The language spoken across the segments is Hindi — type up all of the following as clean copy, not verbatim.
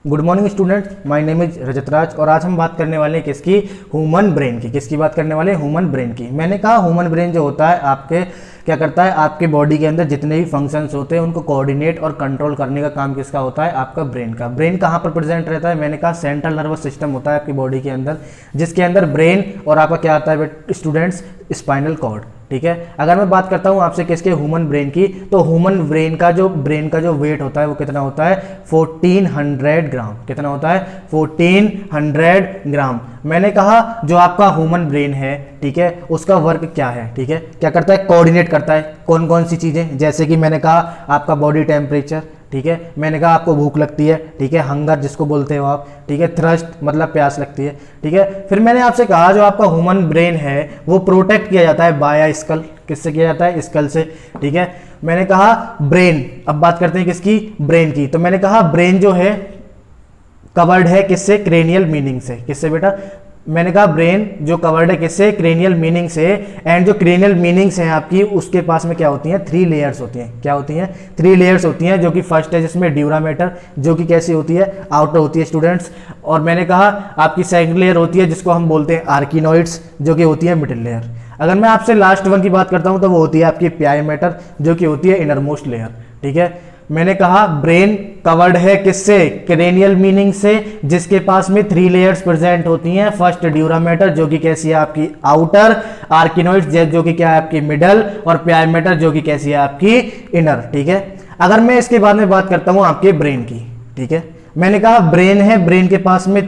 Good morning students, my name is Rajatraj और आज हम बात करने वाले हैं किसकी, ह्यूमन ब्रेन की। किसकी बात करने वाले हैं? ह्यूमन ब्रेन की। मैंने कहा ह्यूमन ब्रेन जो होता है आपके क्या करता है, आपके बॉडी के अंदर जितने भी फंक्शंस होते हैं उनको कोऑर्डिनेट और कंट्रोल करने का काम किसका होता है? आपका ब्रेन का। ब्रेन कहाँ पर प्रेजेंट रहता है? मैंने कहा सेंट्रल नर्वस सिस्टम होता है आपकी बॉडी के अंदर, जिसके अंदर ब्रेन और आपका क्या आता है स्टूडेंट्स, स्पाइनल कॉर्ड। ठीक है, अगर मैं बात करता हूं आपसे किसके, ह्यूमन ब्रेन की, तो ह्यूमन ब्रेन का जो वेट होता है वो कितना होता है? 1400 ग्राम। कितना होता है? 1400 ग्राम। मैंने कहा जो आपका ह्यूमन ब्रेन है, ठीक है, उसका वर्क क्या है? ठीक है, क्या करता है? कोऑर्डिनेट करता है कौन कौन सी चीजें, जैसे कि मैंने कहा आपका बॉडी टेम्परेचर, ठीक है, मैंने कहा आपको भूख लगती है, ठीक है, हंगर जिसको बोलते हो आप, ठीक है, थ्रस्ट मतलब प्यास लगती है, ठीक है। फिर मैंने आपसे कहा जो आपका ह्यूमन ब्रेन है वो प्रोटेक्ट किया जाता है बाय स्कल। किससे किया जाता है? स्कल से। ठीक है, मैंने कहा ब्रेन, अब बात करते हैं किसकी, ब्रेन की। तो मैंने कहा ब्रेन जो है कवर्ड है किससे? क्रेनियल मीनिंग से। किससे बेटा? मैंने कहा ब्रेन जो कवर्ड है किससे? क्रेनियल मीनिंग से। एंड जो क्रेनियल मीनिंग्स हैं आपकी, उसके पास में क्या होती हैं? 3 लेयर्स होती हैं। क्या होती हैं? 3 लेयर्स होती हैं, जो कि फर्स्ट है जिसमें ड्यूरा मैटर, जो कि कैसी होती है? आउटर होती है स्टूडेंट्स। और मैंने कहा आपकी सेकंड लेयर होती है जिसको हम बोलते हैं आर्किनॉइड्स, जो कि होती है मिडिल लेयर। अगर मैं आपसे लास्ट वन की बात करता हूं तो वो होती है आपकी पाई मैटर, जो कि होती है इनरमोस्ट लेयर। ठीक है, मैंने कहा ब्रेन कवर्ड है किससे? क्रेनियल मीनिंग से, जिसके पास में 3 लेयर्स प्रेजेंट होती हैं। फर्स्ट ड्यूरा मैटर, जो कि कैसी है आपकी? आउटर, आर्किनॉइड्स जो कि क्या है आपकी? मिडल, और पाई मैटर जो कि कैसी है आपकी? इनर। ठीक है, अगर मैं इसके बाद में बात करता हूं आपके ब्रेन की, ठीक है, मैंने कहा ब्रेन है, ब्रेन के पास में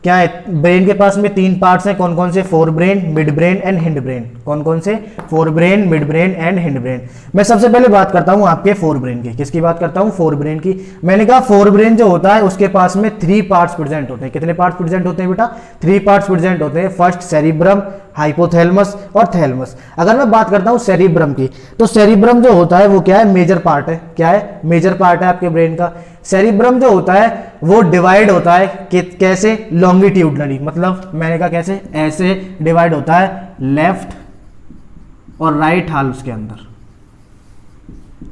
क्या है? ब्रेन के पास में 3 पार्ट्स हैं। कौन कौन से? Fore brain, mid brain and hind brain. कौन कौन से? Fore brain, mid brain and hind brain. मैं सबसे पहले बात करता हूं आपके फोर ब्रेन की। किसकी बात करता हूं? फोर ब्रेन की। मैंने कहा फोर ब्रेन जो होता है उसके पास में 3 पार्ट्स प्रेजेंट होते हैं। कितने पार्ट्स प्रेजेंट होते हैं बेटा? 3 पार्ट्स प्रेजेंट होते हैं। फर्स्ट सेरिब्रम, हाइपोथैलेमस और थैलेमस। अगर मैं बात करता हूं सेरिब्रम की, तो सेरिब्रम जो होता है वो क्या है? मेजर पार्ट है। क्या है? मेजर पार्ट है आपके ब्रेन का। सेरिब्रम जो होता है वो डिवाइड होता है कैसे? लॉन्गिट्यूडनली, मतलब मैंने कहा कैसे? ऐसे डिवाइड होता है, लेफ्ट और राइट हाल्व्स के अंदर।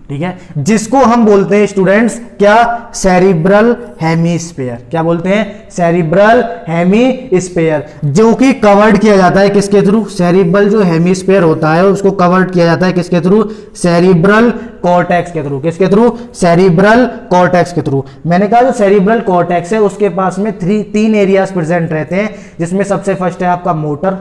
ठीक है, जिसको हम बोलते हैं स्टूडेंट्स क्या? Cerebral hemisphere. क्या बोलते हैं? सेरिब्रल हेमीस्फीयर, जो कि कवर्ड किया जाता है किसके थ्रू? सेरिब्रल जो हेमीस्फीयर होता है उसको कवर्ड किया जाता है किसके थ्रू? सेरिब्रल कॉर्टेक्स के थ्रू। किसके थ्रू? सेरिब्रल कॉर्टेक्स के थ्रू। मैंने कहा जो सेरिब्रल कॉर्टेक्स है उसके पास में 3 एरियाज प्रेजेंट रहते हैं, जिसमें सबसे फर्स्ट है आपका मोटर,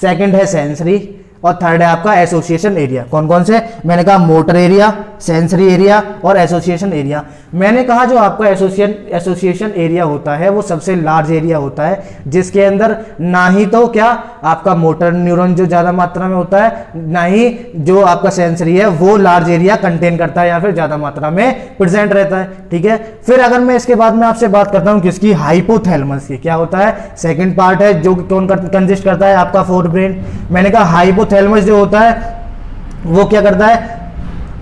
सेकंड है सेंसरी और थर्ड है आपका एसोसिएशन एरिया। कौन कौन से? मैंने कहा मोटर एरिया, सेंसरी एरिया और एसोसिएशन एरिया। मैंने कहा जो आपका एसोसिएशन एरिया होता है वो सबसे लार्ज एरिया होता है, जिसके अंदर ना ही तो क्या आपका मोटर न्यूरॉन जो ज्यादा मात्रा में होता है, ना ही जो आपका सेंसरी है वो लार्ज एरिया कंटेन करता है या फिर ज्यादा मात्रा में प्रेजेंट रहता है। ठीक है, फिर अगर मैं इसके बाद में आपसे बात करता हूं किसकी? हाइपोथैलेमस की। क्या होता है? सेकेंड पार्ट है जो कौन कंसिस्ट करता है? आपका फोर ब्रेन। मैंने कहा हाइपोथैलेमस जो होता है वो क्या करता है?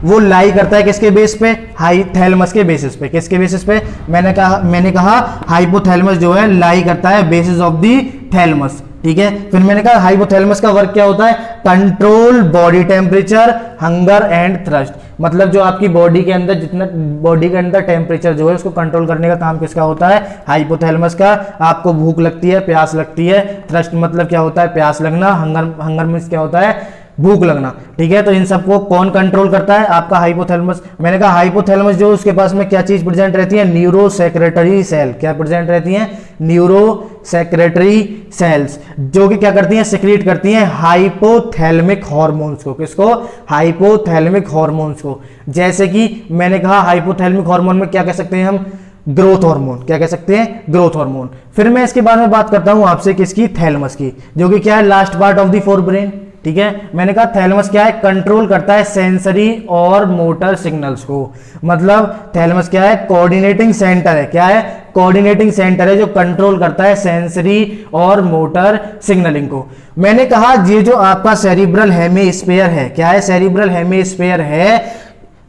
वो लाई करता है किसके बेस पे? हाइथैलेमस के बेसिस पे। किसके बेसिस पे? मैंने कहा हाइपोथैलेमस जो है लाई करता है बेसिस ऑफ दी थैलेमस। ठीक है, फिर मैंने कहा हाइपोथैलेमस का वर्क क्या होता है? Control body temperature, hunger and thrust, मतलब जो आपकी बॉडी के अंदर जितना बॉडी के अंदर टेम्परेचर जो है उसको कंट्रोल करने का काम किसका होता है? हाइपोथैलेमस का। आपको भूख लगती है, प्यास लगती है, थ्रस्ट मतलब क्या होता है? प्यास लगना, हंगर मींस क्या होता है? भूख लगना। ठीक है, तो इन सबको कौन कंट्रोल करता है? आपका हाइपोथैलेमस। मैंने कहा हाइपोथैलेमस जो उसके पास में क्या चीज प्रेजेंट रहती है? Neuro secretory cell. क्या प्रेजेंट रहती है? न्यूरो सेक्रेटरी सेल्स, जो कि क्या करती हैं? सिक्रीट करती हैं हाइपोथैलेमिक हार्मोन्स को। किसको? हाइपोथैलेमिक हार्मोन्स को। जैसे कि मैंने कहा हाइपोथैलेमिक हार्मोन में क्या कह सकते हैं हम? Growth hormone. क्या कह सकते हैं? Growth hormone. फिर मैं इसके बाद में बात करता हूं आपसे किसकी? थैलेमस की, जो कि क्या है? Last part of the fore brain. ठीक है, मैंने कहा थैलेमस क्या है? कंट्रोल करता है सेंसरी और मोटर सिग्नल्स को। मतलब थैलेमस क्या है? कोऑर्डिनेटिंग सेंटर है। क्या है? कोऑर्डिनेटिंग सेंटर है जो कंट्रोल करता है सेंसरी और मोटर सिग्नलिंग को। मैंने कहा ये जो आपका सेरिब्रल हेमीस्फीयर है, क्या है? सेरिब्रल हेमीस्फीयर है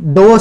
दो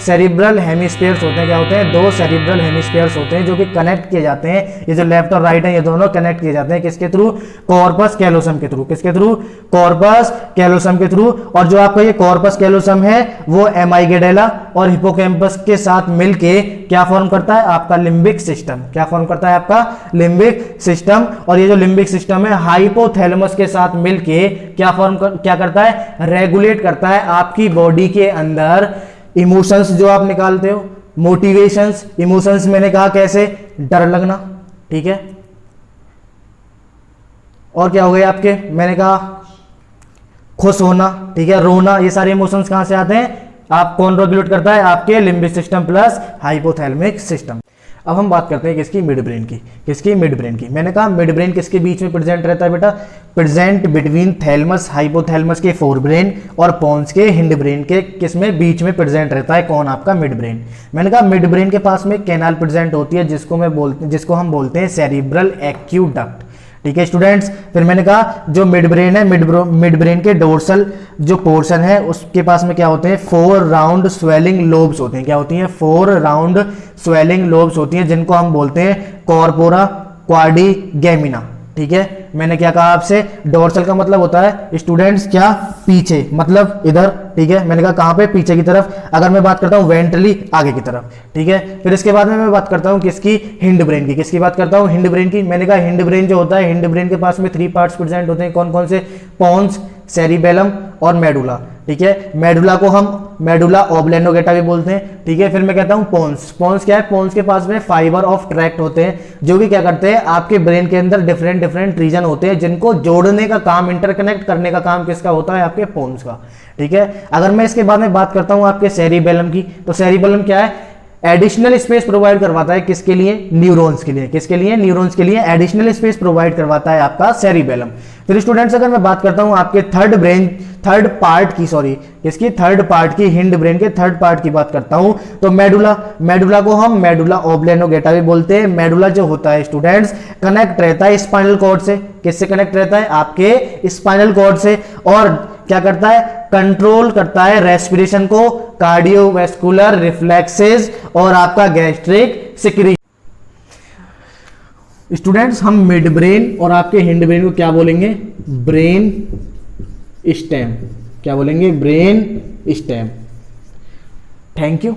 सेरिब्रल हेमिस्फीयर्स होते हैं, क्या होते हैं, 2 सेरिब्रल हेमिस्फीयर्स होते हैं जो कि कनेक्ट किए जाते हैं। ये जो लेफ्ट और राइट है ये दोनों कनेक्ट किए जाते हैं किसके थ्रू, कॉर्पस कैलोसम के थ्रू। किसके थ्रू, कॉर्पस कैलोसम के थ्रू। और जो आपका ये कॉर्पस कैलोसम है वो एमाइगडाला और हिपोकैम्पस के साथ मिलके क्या फॉर्म करता है, आपका लिम्बिक सिस्टम। क्या फॉर्म करता है, आपका लिम्बिक सिस्टम। और ये जो लिम्बिक सिस्टम है हाइपोथैलेमस के साथ मिलके क्या करता है, रेगुलेट करता है आपकी बॉडी के अंदर इमोशंस जो आप निकालते हो, मोटिवेशंस। इमोशंस मैंने कहा कैसे, डर लगना, ठीक है, और क्या हो गए आपके, मैंने कहा खुश होना, ठीक है, रोना। ये सारे इमोशंस कहां से आते हैं, आप कौन रेगुलेट करता है, आपके limbic system plus hypothalamic system. अब हम बात करते हैं किसकी, मिड ब्रेन की। किसकी, मिड ब्रेन की। मैंने कहा मिड ब्रेन किसके बीच में प्रेजेंट रहता है बेटा, प्रेजेंट बिटवीन थैलमस हाइपोथैलेमस के फोर ब्रेन और पोन्स के हिंड ब्रेन के किसमें बीच में प्रेजेंट रहता है, कौन, आपका मिड ब्रेन। मैंने कहा मिड ब्रेन के पास में कैनाल प्रेजेंट होती है जिसको हम बोलते हैं सेरिब्रल एक्यूडक्ट, ठीक है स्टूडेंट्स। फिर मैंने कहा जो मिड ब्रेन है, मिड ब्रेन के डोर्सल जो पोर्शन है उसके पास में क्या होते हैं, 4 राउंड स्वेलिंग लोब्स होते हैं। क्या होती हैं, 4 राउंड स्वेलिंग लोब्स होती हैं जिनको हम बोलते हैं कॉर्पोरा क्वाड्रिगेमिना, ठीक है। मैंने क्या कहा आपसे, डोर्सल का मतलब होता है स्टूडेंट्स क्या, पीछे, मतलब इधर, ठीक है। मैंने कहा कहां पे, पीछे की तरफ। अगर मैं बात करता हूं वेंट्रली, आगे की तरफ, ठीक है। फिर इसके बाद में मैं बात करता हूं किसकी, हिंड ब्रेन की। किसकी बात करता हूं, हिंड ब्रेन की। मैंने कहा हिंड ब्रेन जो होता है, हिंड ब्रेन के पास में 3 पार्ट्स प्रेजेंट होते हैं, कौन कौन से, पोन्स, सेरिबेलम और मेडुला, ठीक है। मेडुला को हम मेडुला ओब्लेनोगेटा भी बोलते हैं, ठीक है। फिर मैं कहता हूं पोन्स। पोन्स क्या है, पोन्स के पास में फाइबर ऑफ ट्रैक्ट होते हैं जो कि क्या करते हैं, आपके ब्रेन के अंदर डिफरेंट रीजन होते हैं जिनको जोड़ने का काम, इंटरकनेक्ट करने का काम किसका होता है, आपके पोन्स का, ठीक है। अगर मैं इसके बाद में बात करता हूं आपके सेरिबेलम की, तो सेरिबेलम क्या है, एडिशनल स्पेस प्रोवाइड करवाता है किसके लिए, न्यूरॉन्स के लिए। किसके लिए, न्यूरॉन्स के लिए एडिशनल स्पेस प्रोवाइड करवाता है आपका सेरिबेलम। फिर स्टूडेंट्स अगर मैं बात करता हूं आपके थर्ड पार्ट की, हिंड ब्रेन के थर्ड पार्ट की बात करता हूं, तो मेडुला को हम मेडुला ओब्लेनोगेटा भी बोलते हैं। मेडुला जो होता है स्टूडेंट्स कनेक्ट रहता है स्पाइनल कॉर्ड से। किससे कनेक्ट रहता है, आपके स्पाइनल कॉर्ड से। और क्या करता है, कंट्रोल करता है रेस्पिरेशन को, कार्डियोवैस्कुलर रिफ्लेक्सेस और आपका गैस्ट्रिक सिक्रीशन। स्टूडेंट्स हम मिड ब्रेन और आपके हिंड ब्रेन को क्या बोलेंगे, ब्रेन स्टेम। क्या बोलेंगे, ब्रेन स्टेम। Thank you.